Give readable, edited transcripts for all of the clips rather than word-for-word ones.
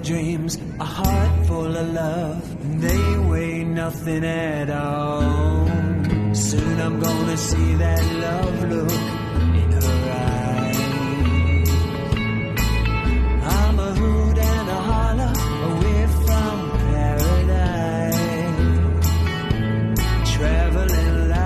Dreams, a heart full of love, they weigh nothing at all. Soon I'm gonna see that love look in her eyes. I'm a hoot and a holler away from paradise, traveling light.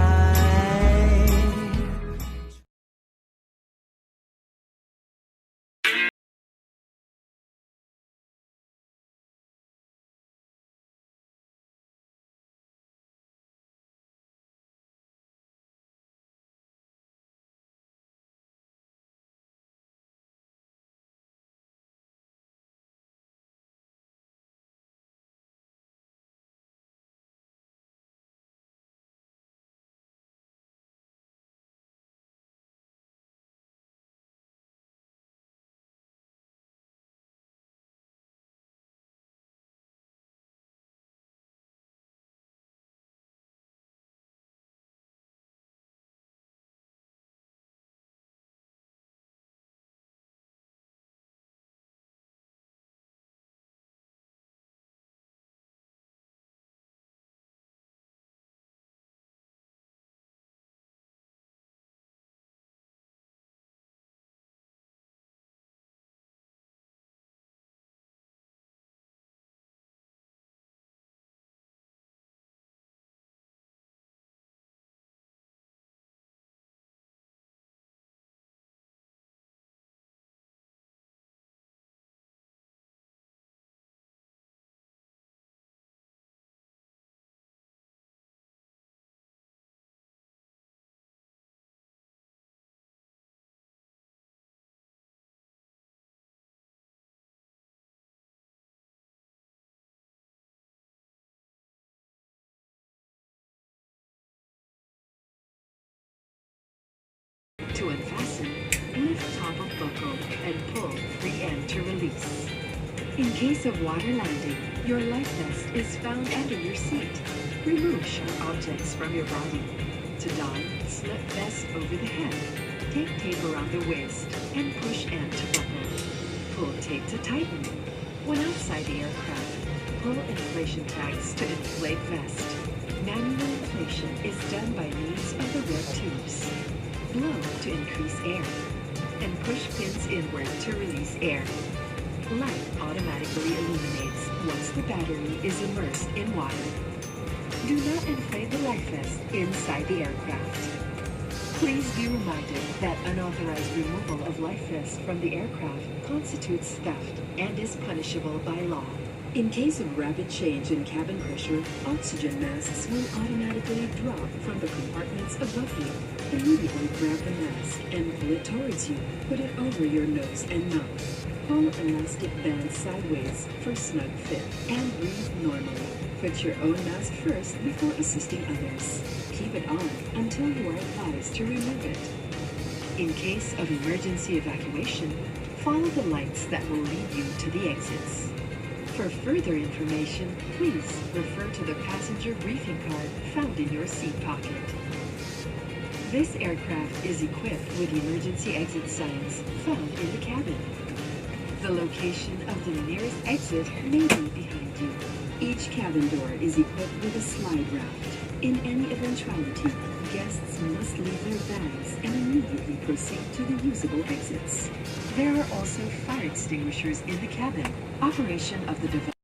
To unfasten, lift top of buckle and pull free end to release. In case of water landing, your life vest is found under your seat. Remove sharp objects from your body. To don, slip vest over the head. Take tape around the waist and push end to buckle. Pull tape to tighten. When outside the aircraft, pull inflation tags to inflate vest. Manual inflation is done by means of the red tubes. Blow to increase air, and push pins inward to release air. Light automatically illuminates once the battery is immersed in water. Do not inflate the life vest inside the aircraft. Please be reminded that unauthorized removal of life vests from the aircraft constitutes theft and is punishable by law. In case of rapid change in cabin pressure, oxygen masks will automatically drop from the compartments above you. Immediately grab the mask and pull it towards you. Put it over your nose and mouth. Pull elastic bands sideways for snug fit and breathe normally. Put your own mask first before assisting others. Keep it on until you are advised to remove it. In case of emergency evacuation, follow the lights that will lead you to the exits. For further information, please refer to the passenger briefing card found in your seat pocket. This aircraft is equipped with emergency exit signs found in the cabin. The location of the nearest exit may be behind you. Each cabin door is equipped with a slide raft. In any eventuality, guests must leave their bags and immediately proceed to the usable exits. There are also fire extinguishers in the cabin. Operation of the device